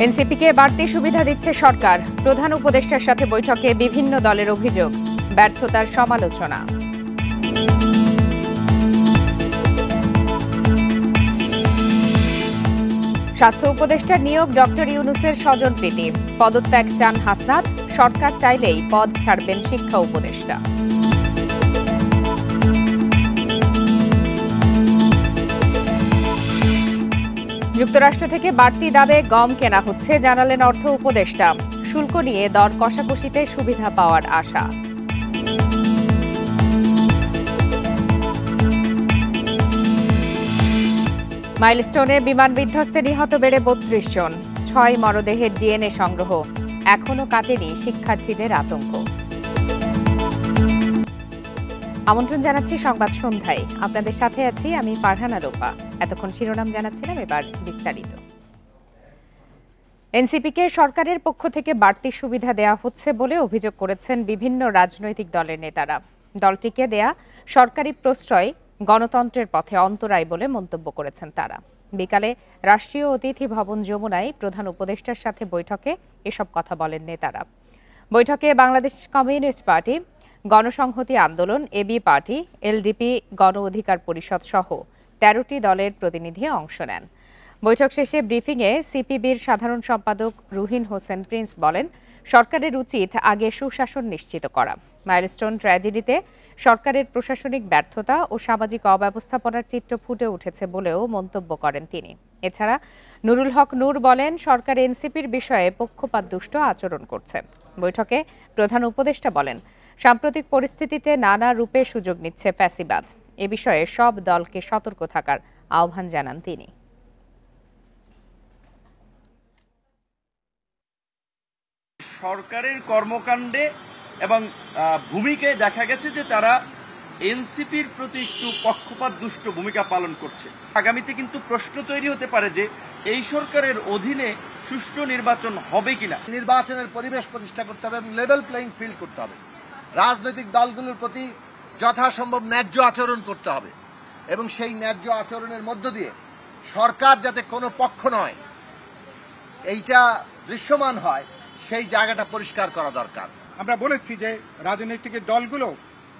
এনসিপিকে বাড়তি সুবিধা দিচ্ছে সরকার। প্রধান উপদেষ্টার সাথে বৈঠকে বিভিন্ন দলের অভিযোগ, ব্যর্থতার সমালোচনা। স্বাস্থ্য উপদেষ্টার নিয়োগ ডক্টর ইউনূসের স্বজনপ্রীতি। পদত্যাগ চান হাসনাত, সরকার চাইলেই পদ ছাড়বেন শিক্ষা উপদেষ্টা। যুক্তরাষ্ট্র থেকে বাড়তি দামে গম কেনা হচ্ছে, জানালেন অর্থ উপদেষ্টা। শুল্ক নিয়ে দর কষাকষিতে সুবিধা পাওয়ার আশা। মাইলস্টোনে বিমান বিধ্বস্তে নিহত বেড়ে ৩২ জন, ৬ মরদেহের ডিএনএ সংগ্রহ। এখনো কাটেনি শিক্ষার্থীদের আতঙ্ক। আমন্ত্রণ জানাচ্ছি সংবাদ সন্ধ্যায়। আপনাদের সাথে আছি আমি ফারহানা রূপা। এতক্ষণ শিরোনাম জানাচ্ছিলাম, এবার বিস্তারিত। এনসিপিকে সরকারের পক্ষ থেকে বাড়তি সুবিধা দেয়া হচ্ছে বলে অভিযোগ করেছেন বিভিন্ন রাজনৈতিক দলের নেতারা। দলটিকে দেয়া সরকারি প্রশ্রয় গণতন্ত্রের পথে অন্তরায় বলে মন্তব্য করেছেন তারা। বিকালে রাষ্ট্রীয় অতিথি ভবন যমুনায় প্রধান উপদেষ্টার সাথে বৈঠকে এসব কথা বলেন নেতারা। বৈঠকে বাংলাদেশ কমিউনিস্ট পার্টি, গণসংহতি আন্দোলন, এবি পার্টি, এলডিপি, গণ অধিকার পরিষদ সহ ১৩টি দলের প্রতিনিধি অংশ নেন। বৈঠক শেষে ব্রিফিংয়ে সিপিবির সাধারণ সম্পাদক রুহিন হোসেন প্রিন্স বলেন, সরকারের উচিত আগে সুশাসন নিশ্চিত করা। মাইলস্টোন ট্র্যাজেডিতে সরকারের প্রশাসনিক ব্যর্থতা ও সামাজিক অব্যবস্থাপনার চিত্র ফুটে উঠেছে বলেও মন্তব্য করেন তিনি। এছাড়া নুরুল হক নূর বলেন, সরকার এনসিপির বিষয়ে পক্ষপাতদুষ্ট আচরণ করছে। বৈঠকে প্রধান উপদেষ্টা বলেন, সাম্প্রতিক পরিস্থিতিতে নানা রূপে সুযোগ নিচ্ছে ফ্যাসিবাদ। এ বিষয়ে সব দলকে সতর্ক থাকার আহ্বান জানান তিনি। সরকারের কর্মকাণ্ডে এবং ভূমিকায় দেখা গেছে যে তারা এনসিপির প্রতি একটু পক্ষপাত দুষ্ট ভূমিকা পালন করছে। আগামীতে কিন্তু প্রশ্ন তৈরি হতে পারে যে এই সরকারের অধীনে সুষ্ঠু নির্বাচন হবে কিনা। নির্বাচনের পরিবেশ প্রতিষ্ঠা করতে হবে এবং লেভেল প্লেইং ফিল্ড করতে হবে। রাজনৈতিক দলগুলোর প্রতি যথাসম্ভব ন্যায্য আচরণ করতে হবে এবং সেই ন্যায্য আচরণের মধ্য দিয়ে সরকার যাতে কোনো পক্ষ নয় এইটা দৃশ্যমান হয়, সেই জায়গাটা পরিষ্কার করা দরকার। আমরা বলেছি যে রাজনৈতিক দলগুলো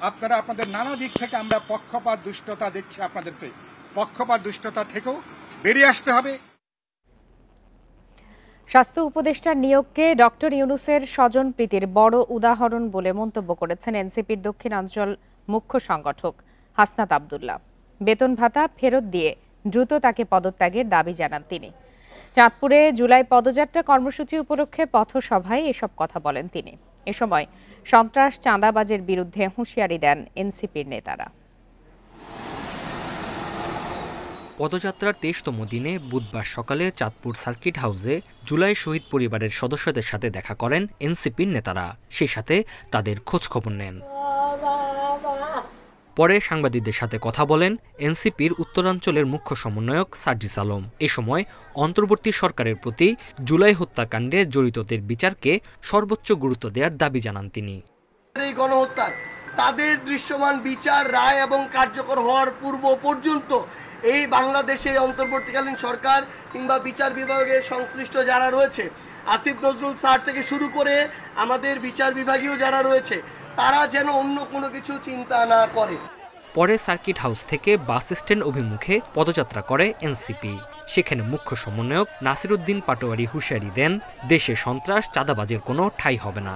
আপনারা আপনাদের নানা দিক থেকে আমরা পক্ষপাত দুষ্টতা দেখছি, আপনাদেরকে পক্ষপাত দুষ্টতা থেকেও বেরিয়ে আসতে হবে। স্বাস্থ্য উপদেষ্টার নিয়োগকে ডক্টর ইউনূসের স্বজনপ্রীতির বড় উদাহরণ বলে মন্তব্য করেছেন এনসিপির দক্ষিণাঞ্চল মুখ্য সংগঠক হাসনাত আব্দুল্লাহ। বেতন ভাতা ফেরত দিয়ে দ্রুত তাকে পদত্যাগের দাবি জানান তিনি। চাঁদপুরে জুলাই পদযাত্রা কর্মসূচি উপলক্ষে পথসভায় এসব কথা বলেন তিনি। এ সময় সন্ত্রাস চাঁদাবাজের বিরুদ্ধে হুঁশিয়ারি দেন এনসিপির নেতারা। পদযাত্রার ২৩তম দিনে বুধবার সকালে চাঁদপুর সার্কিট হাউসে জুলাই শহীদ পরিবারের সদস্যদের সাথে দেখা করেন এনসিপির নেতারা। সেই সাথে তাদের খোঁজখবর নেন। পরে সাংবাদিকদের সাথে কথা বলেন এনসিপির উত্তরাঞ্চলের মুখ্য সমন্বয়ক সার্জিস আলম। এ সময় অন্তর্বর্তী সরকারের প্রতি জুলাই হত্যাকাণ্ডে জড়িতদের বিচারকে সর্বোচ্চ গুরুত্ব দেওয়ার দাবি জানান তিনি। এই গণহত্যার তাদের দৃশ্যমান বিচার, রায় এবং কার্যকর হওয়ার পূর্ব পর্যন্ত এই বাংলাদেশে অন্তর্বর্তীকালীন সরকার কিংবা বিচার বিভাগের সংশ্লিষ্ট যারা রয়েছে, আসিফ নজরুল স্যার থেকে শুরু করে আমাদের বিচার বিভাগীয় যারা রয়েছে, তারা যেন অন্য কোনো কিছু চিন্তা না করে। পরে সার্কিট হাউস থেকে বাস স্ট্যান্ড অভিমুখে পদযাত্রা করে এনসিপি। সেখানে মুখ্য সমন্বয়ক নাসিরউদ্দিন পাটোয়ারি হুঁশিয়ারি দেন, দেশে সন্ত্রাস চাঁদাবাজের কোনো ঠাঁই হবে না।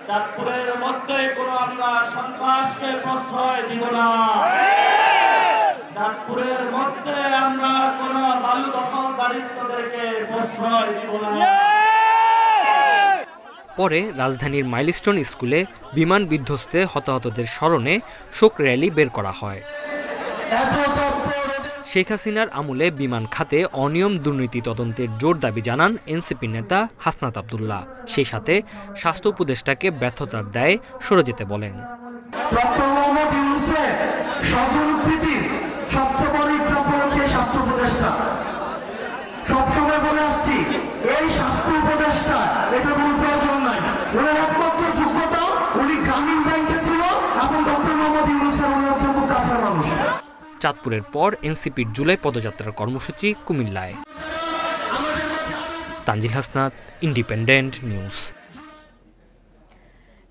চাঁদপুরের মধ্যে কোনো আমরা সন্ত্রাসকে প্রশ্রয় দিব না। চাঁদপুরের মধ্যে আমরা কোনো বালু দখলদারিত্বদেরকে প্রশ্রয় দিব না। পরে রাজধানীর মাইলস্টোন স্কুলে বিমান বিধ্বস্তে হতাহতদের স্মরণে শোক র্যালি বের করা হয়। শেখ হাসিনার আমলে বিমান খাতে অনিয়ম দুর্নীতি তদন্তের জোর দাবি জানান এনসিপি নেতা হাসনাত আব্দুল্লাহ। সেই সাথে স্বাস্থ্য উপদেষ্টাকে ব্যর্থতার দায়ে সরে যেতে বলেন। সবসময় বলে আসছি, এই স্বাস্থ্য উপদেষ্টা এটা কোনো প্রয়োজন নাই। ওনার একমাত্র যোগ্যতা উনি গ্রামীণ ব্যাংকে ছিল এবং ডক্টর মোহাম্মদ ইউনূসের উনি হচ্ছেন খুব কাছের মানুষ। চাঁদপুরের পর এনসিপির জুলাই পদযাত্রার কর্মসূচি কুমিল্লায়। Tanzil Hasnat, independent news.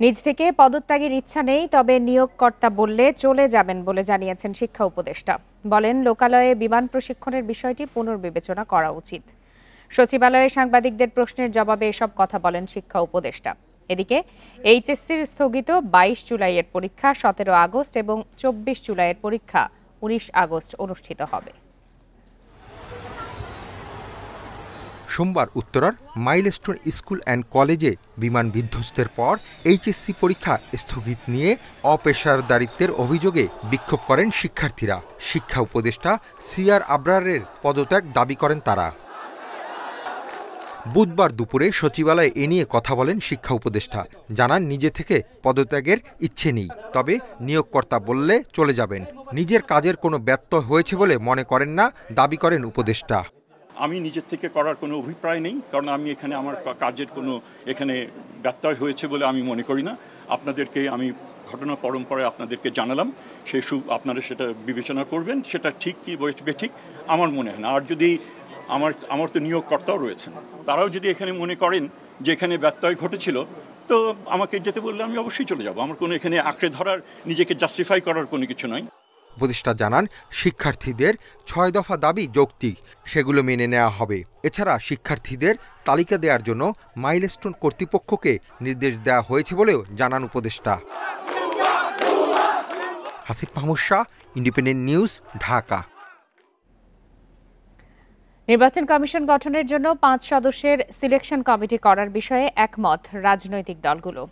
নিজ থেকে পদত্যাগের ইচ্ছা নেই, তবে নিয়োগকর্তা বললে চলে যাবেন বলে জানিয়েছেন শিক্ষা উপদেষ্টা। বলেন, লোকালয়ে বিমান প্রশিক্ষণের বিষয়টি পুনর্বিবেচনা করা উচিত। সচিবালয়ে সাংবাদিকদের প্রশ্নের জবাবে এসব কথা বলেন শিক্ষা উপদেষ্টা। এদিকে এইচএসসির স্থগিত 22 জুলাইয়ের পরীক্ষা 17 আগস্ট এবং 24 জুলাইয়ের পরীক্ষা 19 আগস্ট অনুষ্ঠিত হবে। সোমবার উত্তরার মাইলস্টোন স্কুল অ্যান্ড কলেজে বিমান বিধ্বস্তের পর এইচএসসি পরীক্ষা স্থগিত নিয়ে অপেশাদারিত্বের অভিযোগে বিক্ষোভ করেন শিক্ষার্থীরা। শিক্ষা উপদেষ্টা সিআর আবরারের পদত্যাগ দাবি করেন তারা। বুধবার দুপুরে সচিবালয়ে এ নিয়ে কথা বলেন শিক্ষা উপদেষ্টা। জানান, নিজে থেকে পদত্যাগের ইচ্ছে নেই, তবে নিয়োগকর্তা বললে চলে যাবেন। নিজের কাজের কোনো ব্যত্যয় হয়েছে বলে মনে করেন না দাবি করেন উপদেষ্টা। আমি নিজের থেকে করার কোনো অভিপ্রায় নেই, কারণ আমি এখানে আমার কাজের কোনো এখানে ব্যত্যয় হয়েছে বলে আমি মনে করি না। আপনাদেরকে আমি ঘটনা পরম্পরায় আপনাদেরকে জানালাম, আপনারা সেটা বিবেচনা করবেন, সেটা ঠিক কি ঠিক আমার মনে হয় না। আর যদি আমার তো নিয়োগকর্তাও রয়েছেন, তারাও যদি এখানে মনে করেন যে এখানে ব্যত্যয় ঘটেছিল, তো আমাকে যেতে বললে আমি অবশ্যই চলে যাব। আমার কোনো এখানে আঁকড়ে ধরার, নিজেকে জাস্টিফাই করার কোনো কিছু নয়। উপদেষ্টা জানান, শিক্ষার্থীদের 6 দফা দাবি যৌক্তিক, সেগুলো মেনে নেওয়া হবে। এছাড়া শিক্ষার্থীদের তালিকা দেওয়ার জন্য মাইলস্টোন কর্তৃপক্ষকে নির্দেশ দেওয়া হয়েছে বলেও জানান উপদেষ্টা। Hasif Mahmud Shah, independent news, Dhaka. নির্বাচন কমিশন গঠনের জন্য 5 সদস্যের সিলেকশন কমিটি করার বিষয়ে একমত রাজনৈতিক দলগুলো।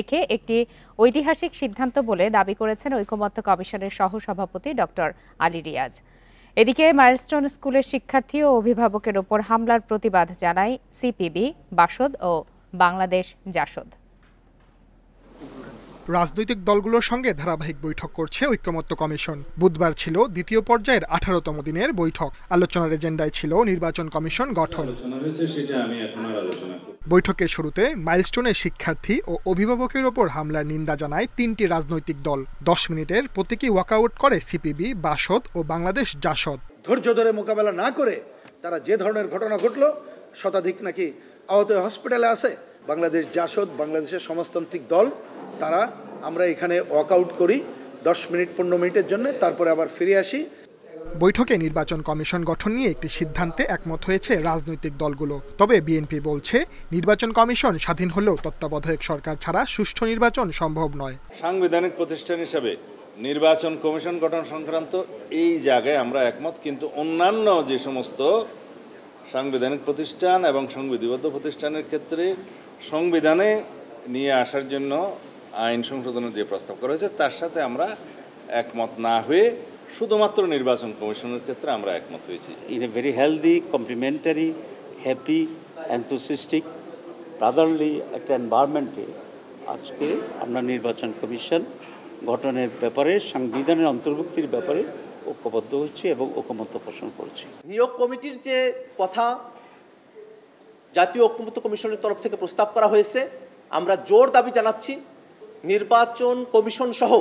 একে একটি ঐতিহাসিক সিদ্ধান্ত বলে দাবি করেছেন ঐকমত্য কমিশনের সহসভাপতি ডক্টর আলী রিয়াজ। এদিকে মাইলস্টোন স্কুলের শিক্ষার্থী ও অভিভাবকের ওপর হামলার প্রতিবাদ জানায় সিপিবি, বাসদ ও বাংলাদেশ জাসদ। রাজনৈতিক দলগুলোর সঙ্গে ধারাবাহিক বৈঠক করছে ঐকমত্য কমিশন। বুধবার ছিল দ্বিতীয় পর্যায়ের 18তম দিনের বৈঠক। আলোচনার এজেন্ডায় ছিল নির্বাচন কমিশন গঠন। বৈঠকের শুরুতে মাইলস্টোনের শিক্ষার্থী ও অভিভাবকের ওপর হামলার নিন্দা জানায় 3টি রাজনৈতিক দল। 10 মিনিটের প্রতীকী ওয়াকআউট করে সিপিবি, বাসদ ও বাংলাদেশ জাসদ। ধৈর্য ধরে মোকাবেলা না করে তারা যে ধরনের ঘটনা ঘটলো, শতাধিক নাকি আহত হসপিটালে আছে। বাংলাদেশ জাসদ, বাংলাদেশের সমাজতান্ত্রিক দল, তারা আমরা এখানে ওয়াকআউট করি 10 মিনিট 15 মিনিটের জন্য, তারপরে আবার ফিরে আসি। বৈঠকে নির্বাচন কমিশন গঠন নিয়ে একটি সিদ্ধান্তে একমত হয়েছে রাজনৈতিক দলগুলো। তবে বিএনপি বলছে, নির্বাচন কমিশন স্বাধীন হলেও তত্ত্বাবধায়ক সরকার ছাড়া সুষ্ঠু নির্বাচন সম্ভব নয়। সাংবিধানিক প্রতিষ্ঠান হিসেবে নির্বাচন কমিশন গঠন সংক্রান্ত এই জায়গায় আমরা একমত, কিন্তু অন্যান্য যে সমস্ত সাংবিধানিক প্রতিষ্ঠান এবং সংবিধিবদ্ধ প্রতিষ্ঠানের ক্ষেত্রে সংবিধানে নিয়ে আসার জন্য আইন সংশোধনের যে প্রস্তাব করা হয়েছে তার সাথে আমরা একমত না হয়ে শুধুমাত্র নির্বাচন কমিশনের ক্ষেত্রে আমরা একমত হয়েছি। In a very healthy, complimentary, happy, enthusiastic, brotherly একটা এনভায়রনমেন্টে আজকে আমরা নির্বাচন কমিশন গঠনের ব্যাপারে, সাংবিধানের অন্তর্ভুক্তির ব্যাপারে ঐক্যবদ্ধ হয়েছি এবং ঐকমত্য পোষণ করছি। নিয়োগ কমিটির যে কথা জাতীয় ঐকমত্য কমিশনের তরফ থেকে প্রস্তাব করা হয়েছে, আমরা জোর দাবি জানাচ্ছি নির্বাচন কমিশন সহ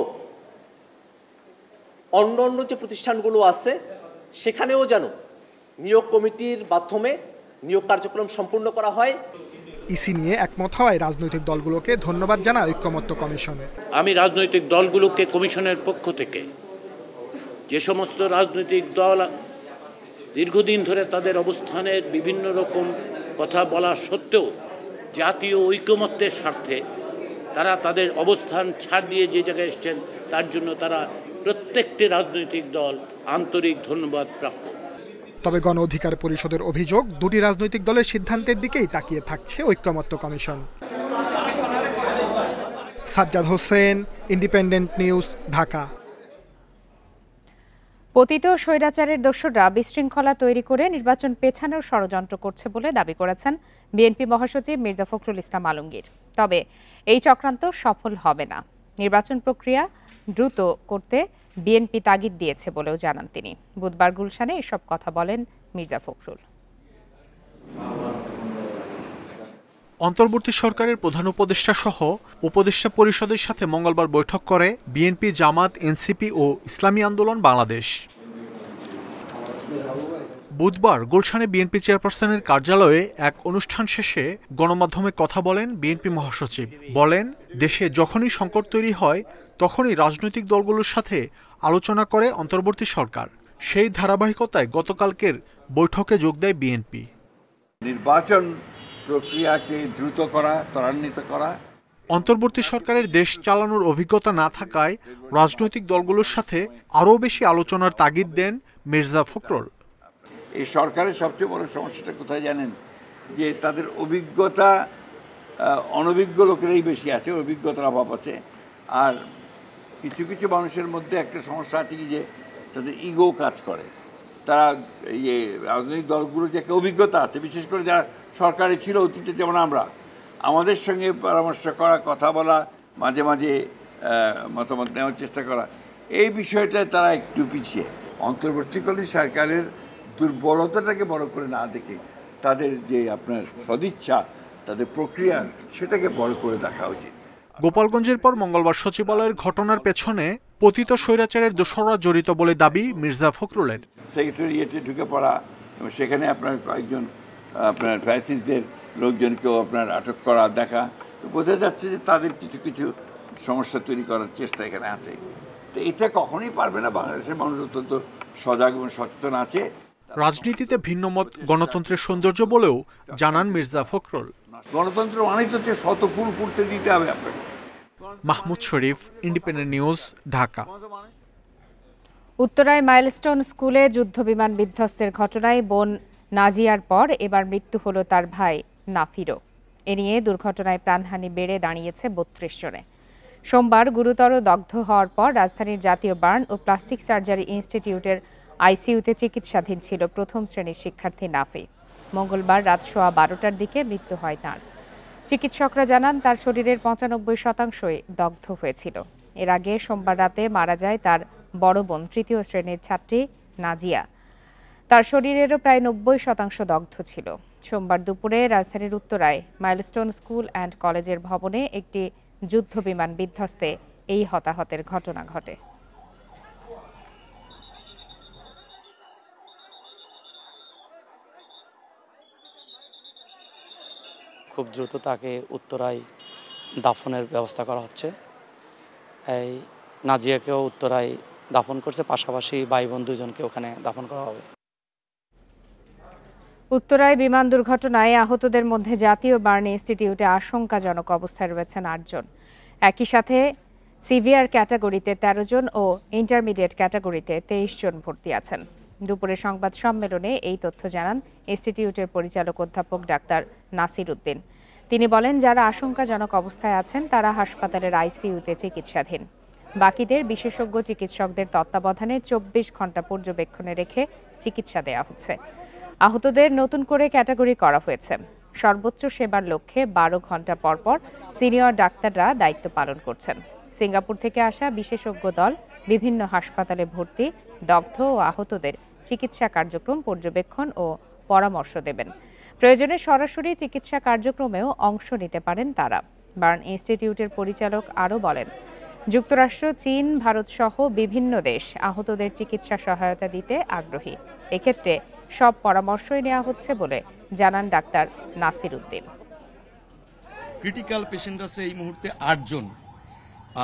অন্যান্য যে প্রতিষ্ঠানগুলো আছে সেখানেও যেন নিয়োগ কমিটির মাধ্যমে নিয়োগ কার্যক্রম সম্পূর্ণ করা হয়। ইসি নিয়ে একমত হওয়ায় রাজনৈতিক দলগুলোকে ধন্যবাদ জানায় ঐকমত্য কমিশন। আমি রাজনৈতিক দলগুলোকে কমিশনের পক্ষ থেকে, যে সমস্ত রাজনৈতিক দল দীর্ঘদিন ধরে তাদের অবস্থানের বিভিন্ন রকম কথা বলা সত্ত্বেও জাতীয় ঐকমত্যের স্বার্থে তারা তাদের অবস্থান ছাড় দিয়ে যে জায়গায় এসেছেন, তার জন্য তারা প্রত্যেকটি রাজনৈতিক দল আন্তরিক ধন্যবাদ প্রাপ্য। তবে গণ অধিকার পরিষদের অভিযোগ, 2টি রাজনৈতিক দলের সিদ্ধান্তের দিকেই তাকিয়ে থাকছে ঐকমত্য commission. Sajjad Hossain, independent news, Dhaka. পতিত স্বৈরাচারের দোসররা বিশৃঙ্খলা তৈরি করে নির্বাচন পেছানোর ষড়যন্ত্র করছে বলে দাবি করেছেন বিএনপি মহাসচিব মির্জা ফখরুল ইসলাম আলমগীর। তবে এই চক্রান্ত সফল হবে না। নির্বাচন প্রক্রিয়া দ্রুত করতে বিএনপি তাগিদ দিয়েছে বলেও জানান তিনি। বুধবার গুলশানে এসব কথা বলেন মির্জা ফখরুল। অন্তর্বর্তী সরকারের প্রধান উপদেষ্টা সহ উপদেষ্টা পরিষদের সাথে মঙ্গলবার বৈঠক করে বিএনপি, জামাত, এনসিপি ও ইসলামী আন্দোলন বাংলাদেশ। বুধবার গুলশানে বিএনপি চেয়ারপারসনের কার্যালয়ে এক অনুষ্ঠান শেষে গণমাধ্যমে কথা বলেন বিএনপি মহাসচিব। বলেন, দেশে যখনই সংকট তৈরি হয় তখনই রাজনৈতিক দলগুলোর সাথে আলোচনা করে অন্তর্বর্তী সরকার। সেই ধারাবাহিকতায় গতকালকের বৈঠকে যোগ দেয় বিএনপি। নির্বাচন প্রক্রিয়াকে দ্রুত করা, ত্বরান্বিত করা। অন্তর্বর্তী সরকারের দেশ চালানোর অভিজ্ঞতা না থাকায় রাজনৈতিক দলগুলোর সাথে আরও বেশি আলোচনার তাগিদ দেন মির্জা ফখরুল। এই সরকারের সবচেয়ে বড় সমস্যাটা কোথায় জানেন? যে তাদের অভিজ্ঞতা অনভিজ্ঞ লোকেরাই বেশি আছে, অভিজ্ঞতার অভাব আছে। আর কিছু কিছু মানুষের মধ্যে একটা সমস্যা আছে কি, যে তাদের ইগো কাজ করে। তারা রাজনৈতিক দলগুলোর যে একটা অভিজ্ঞতা আছে, বিশেষ করে যারা সরকারে ছিল অতীতে, যেমন আমরা, আমাদের সঙ্গে পরামর্শ করা, কথা বলা, মাঝে মাঝে মতামত নেওয়ার চেষ্টা করা, এই বিষয়টায় তারা একটু পিছিয়ে। অন্তর্বর্তীকালীন সরকারের দুর্বলতাটাকে বড় করে না দেখে তাদের যে আপনার সদিচ্ছা, তাদের প্রক্রিয়া, সেটাকে বড় করে দেখা উচিত। গোপালগঞ্জের পর মঙ্গলবার সচিবালয়ের ঘটনার পেছনে পতিত স্বৈরাচারের দোসররা জড়িত বলে দাবি মির্জা ফখরুলের। সেক্রেটারিয়েটে ঢুকে পড়া এবং সেখানে আপনার কয়েকজন আপনার ফ্যাসিস্টদের লোকজনকেও আপনার আটক করা দেখা, তো বোঝা যাচ্ছে যে তাদের কিছু কিছু সমস্যা তৈরি করার চেষ্টা এখানে আছে। তো এটা কখনোই পারবে না। বাংলাদেশের মানুষ অত্যন্ত সজাগ এবং সচেতন আছে। রাজনীতিতে ভিন্নমত গণতন্ত্রের সৌন্দর্য বলেও জানান মির্জা ফখরুল। গণতন্ত্র মানেই তো হচ্ছে শত ফুল ফুটতে দিতে হবে আপনাকে। মাহমুদ শরীফ, ইন্ডিপেন্ডেন্ট নিউজ, ঢাকা। উত্তরায় মাইলস্টোন স্কুলে যুদ্ধবিমান বিধ্বস্তের ঘটনায় বোন নাজিয়ার পর এবার মৃত্যু হলো তার ভাই নাফিরও। এ নিয়ে দুর্ঘটনায় প্রাণহানি বেড়ে দাঁড়িয়েছে 32 জনে। সোমবার গুরুতর দগ্ধ হওয়ার পর রাজধানীর জাতীয় বার্ন ও প্লাস্টিক সার্জারি ইনস্টিটিউটের আইসিইউতে চিকিৎসাধীন ছিল প্রথম শ্রেণীর শিক্ষার্থী নাফি। মঙ্গলবার রাত 12:15টার দিকে মৃত্যু হয় তাঁর। চিকিৎসকরা জানান তার শরীরের 95%ই দগ্ধ হয়েছিল। এর আগে সোমবার রাতে মারা যায় তার বড় বোন, তৃতীয় শ্রেণীর ছাত্রী নাজিয়া। তার শরীরেরও প্রায় 90% দগ্ধ ছিল। সোমবার দুপুরে রাজধানীর উত্তরায় মাইলস্টোন স্কুল অ্যান্ড কলেজের ভবনে একটি যুদ্ধবিমান বিধ্বস্তে এই হতাহতের ঘটনা ঘটে। খুব দ্রুত তাকে উত্তরায় দাফনের ব্যবস্থা করা হচ্ছে। এই নাজিয়াকেও উত্তরায় দাফন করছে, পাশাপাশি ভাই বোন দুজনকে ওখানে দাফন করা হবে। উত্তরায় বিমান দুর্ঘটনায় আহতদের মধ্যে জাতীয় বার্ন ইনস্টিটিউটে আশঙ্কাজনক অবস্থায় রয়েছেন 8 জন। একই সাথে সিভিয়ার ক্যাটাগরিতে 13 জন ও ইন্টারমিডিয়েট ক্যাটাগরিতে 23 জন ভর্তি আছেন। দুপুরে সংবাদ সম্মেলনে এই তথ্য জানান ইনস্টিটিউটের পরিচালক অধ্যাপক ডাক্তার নাসির উদ্দিন। তিনি বলেন, যারা আশঙ্কাজনক অবস্থায় আছেন তারা হাসপাতালের আইসিইউতে চিকিৎসাধীন। বাকিদের বিশেষজ্ঞ চিকিৎসকদের তত্ত্বাবধানে 24 ঘন্টা পর্যবেক্ষণে রেখে চিকিৎসা দেওয়া হচ্ছে। আহতদের নতুন করে ক্যাটাগরি করা হয়েছে। সর্বোচ্চ সেবার লক্ষ্যে 12 ঘন্টা পর পর সিনিয়র ডাক্তাররা দায়িত্ব পালন করছেন। সিঙ্গাপুর থেকে আসা বিশেষজ্ঞ দল বিভিন্ন হাসপাতালে ভর্তি দগ্ধ ও আহতদের চিকিৎসা কার্যক্রম পর্যবেক্ষণ ও পরামর্শ দেবেন। প্রয়োজনে সরাসরি চিকিৎসা কার্যক্রমেও অংশ নিতে পারেন তারা। বার্ন ইনস্টিটিউটের পরিচালক আরও বলেন, যুক্তরাষ্ট্র, চীন, ভারত সহ বিভিন্ন দেশ আহতদের চিকিৎসা সহায়তা দিতে আগ্রহী। এক্ষেত্রে সব পরামর্শই নেওয়া হচ্ছে বলে জানান doctor Nasir Uddin. Critical patient আছে এই মুহূর্তে 8 জন,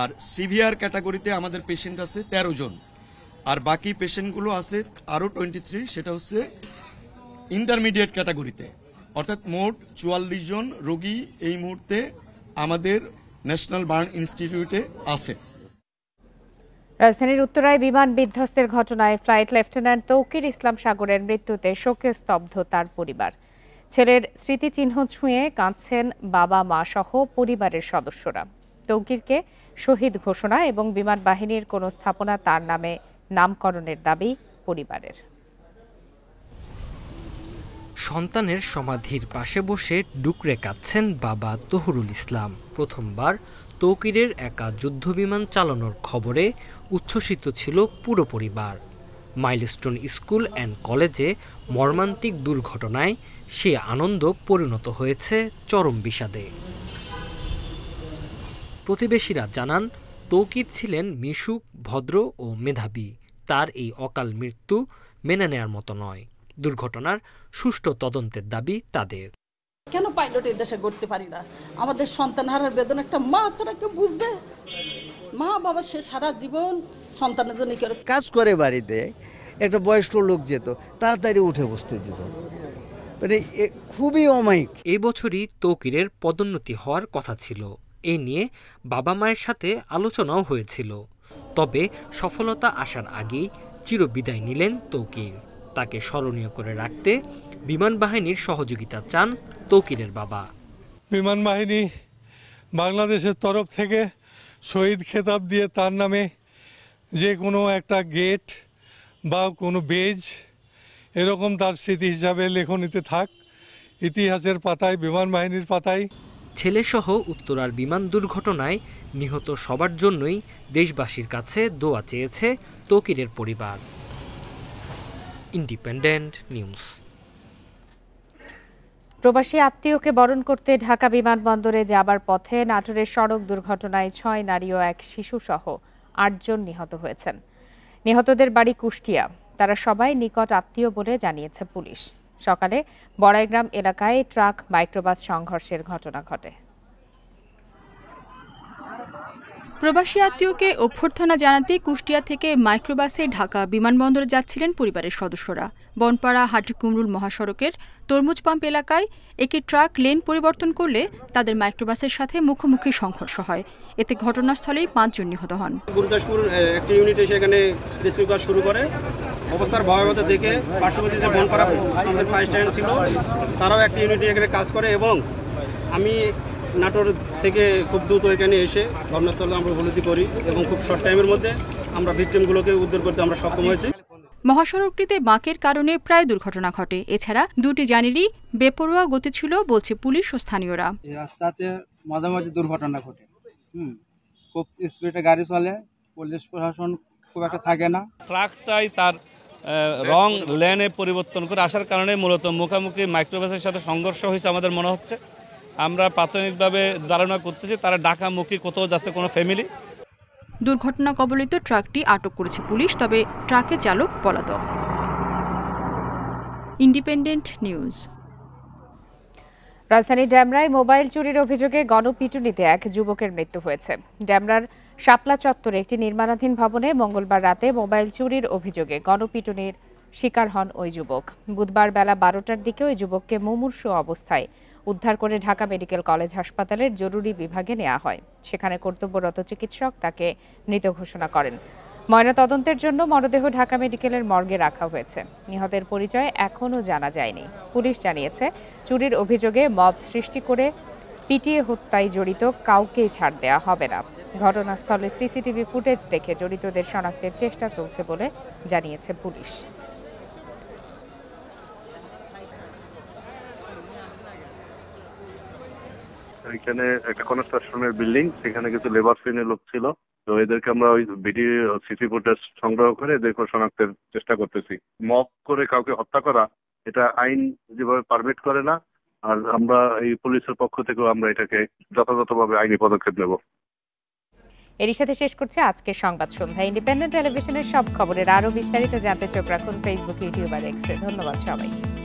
আর সিভিয়ার ক্যাটাগরিতে আমাদের পেশেন্ট আছে 13 জন, আর বাকি পেশেন্টগুলো আছে আরও 23, সেটা হচ্ছে ইন্টারমিডিয়েট ক্যাটাগরিতে। অর্থাৎ মোট 44 জন রোগী এই মুহূর্তে আমাদের ন্যাশনাল বার্ন ইনস্টিটিউটে আছে। রাজধানীর উত্তরায় বিমান বিধ্বস্তের ঘটনায় ফ্লাইট লেফটেন্যান্ট তৌকির ইসলাম সাগরের মৃত্যুতে শোকে স্তব্ধ তার পরিবার। ছেলের স্মৃতিচিহ্ন ছুঁয়ে কাঁদছেন বাবা, মা সহ পরিবারের সদস্যরা। তৌকিরকে শহীদ ঘোষণা এবং বিমান বাহিনীর কোনো স্থাপনা তার নামে নামকরণের দাবি পরিবারের। সন্তানের সমাধির পাশে বসে ডুকরে কাঁদছেন বাবা তহুরুল ইসলাম। প্রথমবার তৌকিরের একা যুদ্ধবিমান চালানোর খবরে উচ্ছ্বসিত ছিল পুরো পরিবার। মাইলস্টোন স্কুল অ্যান্ড কলেজে মর্মান্তিক দুর্ঘটনায় সে আনন্দ পরিণত হয়েছে চরম বিষাদে। প্রতিবেশীরা জানান, তৌকির ছিলেন মিশুক, ভদ্র ও মেধাবী। তার এই অকাল মৃত্যু মেনে নেয়ার মতো নয়। দুর্ঘটনার সুষ্ঠু তদন্তের দাবি তাদের। কেন পাইলট এই দেশে করতে পারি না? আমাদের সন্তান হারার বেদনা একটা মা ছাড়া কেউ বুঝবে? মা বাবা সে সারা জীবন সন্তানের জন্য কাজ করে বাড়িতে, একটা বয়স্ক লোক যেত তাড়াতাড়ি উঠে বসতে দিত, মানে খুবই অমায়িক। এই বছরই তৌকিরের পদোন্নতি হওয়ার কথা ছিল। এ নিয়ে বাবা মায়ের সাথে আলোচনাও হয়েছিল, তবে সফলতা আসার আগেই চিরবিদায় নিলেন তৌকির। তাকে স্মরণীয় করে রাখতে বিমান বাহিনীর সহযোগিতা চান তৌকিরের বাবা। বিমান বাহিনী বাংলাদেশের তরফ থেকে শহীদ খেতাব দিয়ে তার নামে যে কোনো একটা গেট বা কোনো বেজ এরকম তার স্মৃতি হিসাবে লেখনীতে থাক ইতিহাসের পাতায়, বিমান বাহিনীর পাতায়। ছেলেসহ উত্তরার বিমান দুর্ঘটনায় নিহত সবার জন্যই দেশবাসীর কাছে দোয়া চেয়েছে তৌকিরের পরিবার। Independent news. প্রবাসী আত্মীয়কে বরণ করতে ঢাকা বিমানবন্দরে যাবার পথে নাটোরের সড়ক দুর্ঘটনায় 6 নারী ও 1 শিশু সহ 8 জন নিহত হয়েছেন। নিহতদের বাড়ি কুষ্টিয়া। তারা সবাই নিকট আত্মীয় বলে জানিয়েছে পুলিশ। সকালে বড়াইগ্রাম এলাকায় ট্রাক মাইক্রোবাস সংঘর্ষের ঘটনা ঘটে। প্রবাসী আত্মীয়কে অভ্যর্থনা জানাতে কুষ্টিয়া থেকে মাইক্রোবাসে ঢাকা বিমানবন্দরে যাচ্ছিলেন পরিবারের সদস্যরা। বনপাড়া হাটিকুমরুল মহাসড়কের তরমুজ পাম্প এলাকায় একটি ট্রাক লেন পরিবর্তন করলে তাদের মাইক্রোবাসের সাথে মুখোমুখি সংঘর্ষ হয়। এতে ঘটনাস্থলেই 5 জন নিহত হন। গুরুদাসপুর একটি ইউনিট এসে এখানে রেস্কিউ কাজ শুরু করে। অবস্থার ভয়াবহতা দেখে পার্শ্ববর্তী যে বনপাড়া আমাদের ফায়ার স্টেশন ছিল তারাও একটি ইউনিটে এখানে কাজ করে এবং আমি নাটোর থেকে খুব দ্রুত এখানে এসে ঘটনাস্থলে আমরা উপলব্ধি করি এবং খুব শর্ট টাইমের মধ্যে আমরা ভিকটিমগুলোকে উদ্ধার করতে আমরা সক্ষম হয়েছি। মহাসড়কটিতে বাঁকের কারণে প্রায় দুর্ঘটনা ঘটে। এছাড়া 2টি যানেরই বেপরোয়া গতি ছিল বলছে পুলিশ ও স্থানীয়রা। এই রাস্তাতে মাঝে মাঝে দুর্ঘটনা ঘটে, খুব স্পিডে গাড়ি চলে, পুলিশ প্রশাসন খুব একটা থাকে না। ট্রাকটাই তার রং লেনে পরিবর্তন করে আসার কারণে মূলত মুখোমুখি মাইক্রোবাসের সাথে সংঘর্ষ হয়েছে আমাদের মনে হচ্ছে। আমরা প্রাথমিকভাবে ধারণা করতেছি তারা ঢাকামুখী কোথাও যাচ্ছে কোনো ফ্যামিলি। দুর্ঘটনা কবলিত ট্রাকটি আটক করেছে পুলিশ, তবে ট্রাকের চালক পলাতক। Independent news. রাজধানীর ডেমরায় মোবাইল চুরির অভিযোগে গণপিটুনিতে এক যুবকের মৃত্যু হয়েছে। ডেমরার শাপলা চত্বরে একটি নির্মাণাধীন ভবনে মঙ্গলবার রাতে মোবাইল চুরির অভিযোগে গণপিটুনির শিকার হন ওই যুবক। বুধবার বেলা 12টার দিকে ওই যুবককে মুমূর্ষু অবস্থায় উদ্ধার করে ঢাকা মেডিকেল কলেজ হাসপাতালের জরুরি বিভাগে নেওয়া হয়। সেখানে কর্তব্যরত চিকিৎসক তাকে মৃত ঘোষণা করেন। ময়নাতদন্তের জন্য মরদেহ ঢাকা মেডিকেলের মর্গে রাখা হয়েছে। নিহতের পরিচয় এখনও জানা যায়নি। পুলিশ জানিয়েছে, চুরির অভিযোগে মব সৃষ্টি করে পিটিয়ে হত্যায় জড়িত কাউকেই ছাড় দেওয়া হবে না। ঘটনাস্থলের সিসিটিভি ফুটেজ দেখে জড়িতদের শনাক্তের চেষ্টা চলছে বলে জানিয়েছে পুলিশ। এখানে একটা কনস্ট্রাকশনের বিল্ডিং, সেখানে কিছু লেবার শ্রেণীর লোক ছিল, তো এদেরকে আমরা ওই ভিডিও সিসি ফুটেজ সংগ্রহ করে এদেরকে শনাক্তের চেষ্টা করতেছি। মব করে কাউকে হত্যা করা এটা আইন যেভাবে পারমিট করে না, আর আমরা এই পুলিশের পক্ষ থেকেও আমরা এটাকে যথাযথভাবে আইনি পদক্ষেপ নেব। এরই সাথে শেষ করছে আজকের সংবাদ সন্ধ্যা। ইন্ডিপেন্ডেন্ট টেলিভিশনের সব খবরের আরো বিস্তারিত জানতে চোখ রাখুন ফেসবুক, ইউটিউব আর এক্সে। ধন্যবাদ সবাইকে।